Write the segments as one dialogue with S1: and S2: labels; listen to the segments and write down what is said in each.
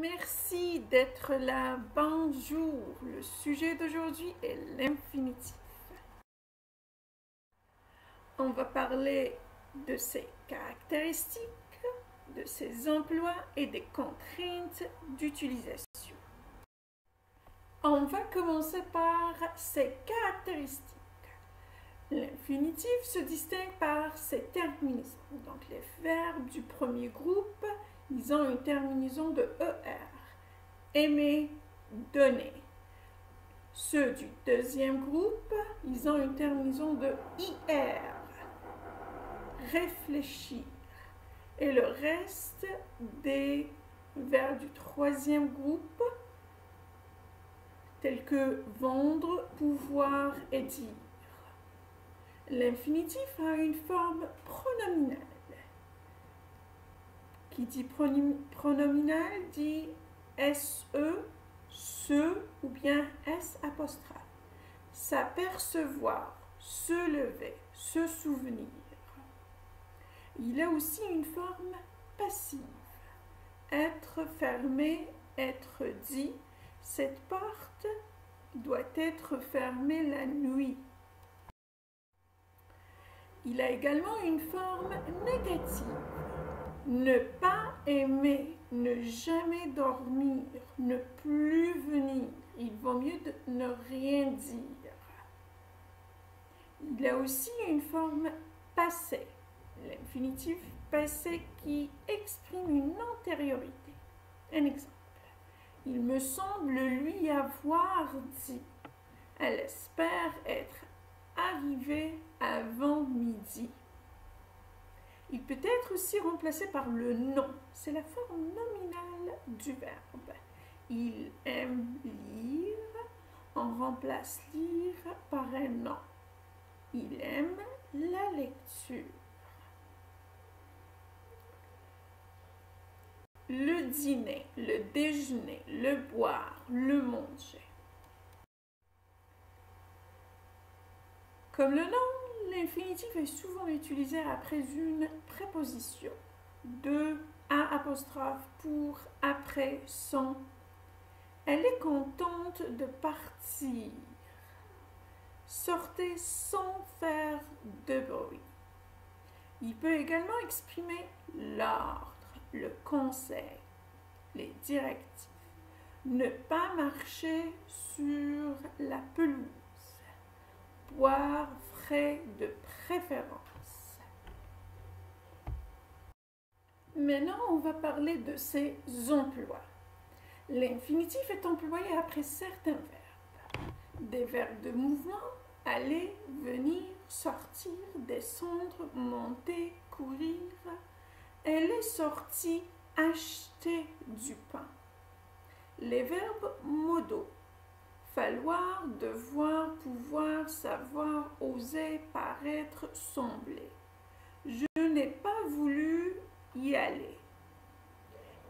S1: Merci d'être là. Bonjour. Le sujet d'aujourd'hui est l'infinitif. On va parler de ses caractéristiques, de ses emplois et des contraintes d'utilisation. On va commencer par ses caractéristiques. L'infinitif se distingue par ses terminaisons. Donc les verbes du premier groupe, ils ont une terminaison de ER. Aimer, donner. Ceux du deuxième groupe, ils ont une terminaison de IR. Réfléchir. Et le reste des verbes du troisième groupe, tels que vendre, pouvoir et dire. L'infinitif a une forme pronominale. Qui dit pronominal dit SE, se ou bien S apostrophe. S'apercevoir, se lever, se souvenir. Il a aussi une forme passive. Être fermé, être dit. Cette porte doit être fermée la nuit. Il a également une forme négative. Ne pas aimer, ne jamais dormir, ne plus venir. Il vaut mieux ne rien dire. Il a aussi une forme passée. L'infinitif passé qui exprime une antériorité. Un exemple. Il me semble lui avoir dit. Elle espère être arrivée avant midi. Il peut être aussi remplacé par le nom. C'est la forme nominale du verbe. Il aime lire. On remplace lire par un nom. Il aime la lecture. Le dîner, le déjeuner, le boire, le manger. Comme le nom, l'infinitif est souvent utilisé après une préposition. De, à apostrophe, pour, après, sans. Elle est contente de partir. Sortez sans faire de bruit. Il peut également exprimer l'ordre, le conseil, les directives. Ne pas marcher sur la pelouse. Boire frais de préférence. Maintenant, on va parler de ses emplois. L'infinitif est employé après certains verbes. Des verbes de mouvement, aller, venir, sortir, descendre, monter, courir. Elle est sortie acheter du pain. Les verbes modaux. Falloir, devoir, pouvoir, savoir, oser, paraître, sembler. Je n'ai pas voulu y aller.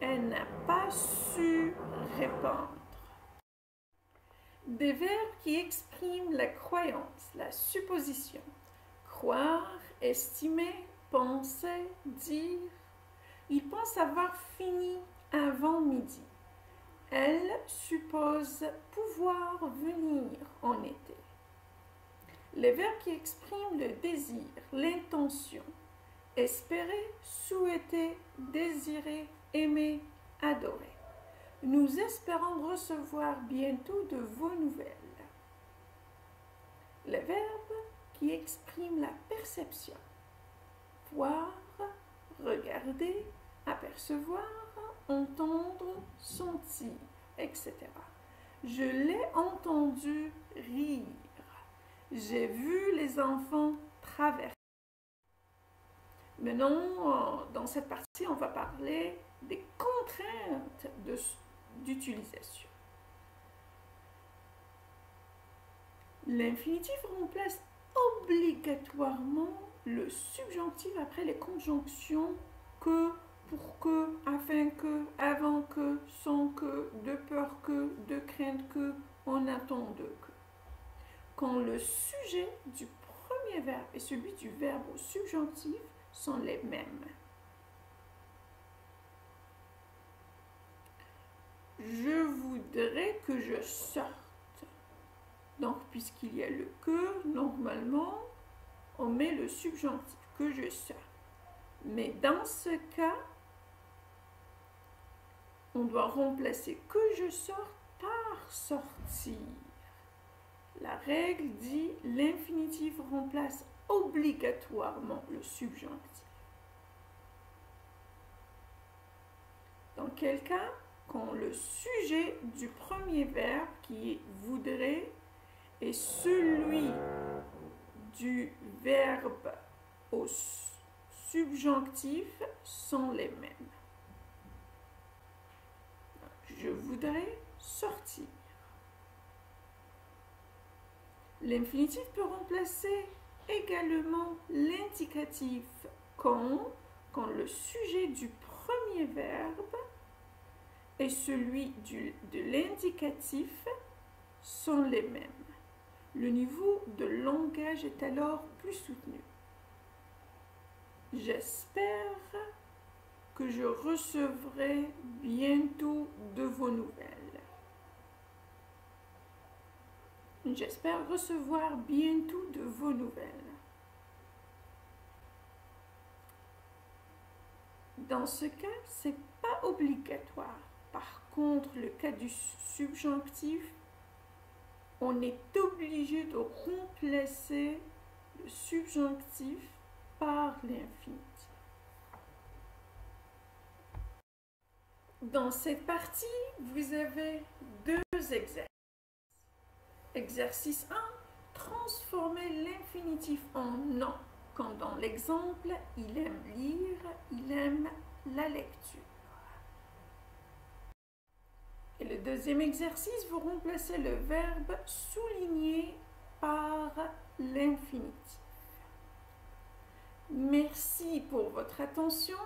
S1: Elle n'a pas su répondre. Des verbes qui expriment la croyance, la supposition. Croire, estimer, penser, dire. Il pense avoir fini avant midi. Elle suppose pouvoir venir en été. Les verbes qui expriment le désir, l'intention. Espérer, souhaiter, désirer, aimer, adorer. Nous espérons recevoir bientôt de vos nouvelles. Les verbes qui expriment la perception. Voir, regarder, apercevoir, entendre, sentir, etc. Je l'ai entendu rire. J'ai vu les enfants traverser. Maintenant, dans cette partie, on va parler des contraintes d'utilisation. L'infinitif remplace obligatoirement le subjonctif après les conjonctions que, pour que, afin que, avant que, sans que, de peur que, de crainte que, en attend de que. Quand le sujet du premier verbe et celui du verbe au subjonctif sont les mêmes. Je voudrais que je sorte. Donc, puisqu'il y a le que, normalement, on met le subjonctif, que je sorte. Mais dans ce cas, on doit remplacer que je sorte par sortir. La règle dit l'infinitif remplace obligatoirement le subjonctif. Dans quel cas? Quand le sujet du premier verbe, qui est voudrait, et celui du verbe au subjonctif sont les mêmes. Je voudrais sortir. L'infinitif peut remplacer également l'indicatif quand le sujet du premier verbe et celui de l'indicatif sont les mêmes. Le niveau de langage est alors plus soutenu. J'espère que je recevrai bientôt de vos nouvelles. J'espère recevoir bientôt de vos nouvelles. Dans ce cas, ce n'est pas obligatoire. Par contre, le cas du subjonctif, on est obligé de remplacer le subjonctif par l'infinitif. Dans cette partie, vous avez deux exercices. Exercice 1, transformer l'infinitif en nom, comme dans l'exemple, il aime lire, il aime la lecture. Et le deuxième exercice, vous remplacez le verbe souligné par l'infinitif. Merci pour votre attention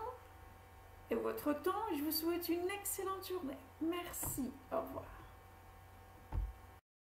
S1: et votre temps. Je vous souhaite une excellente journée. Merci. Au revoir.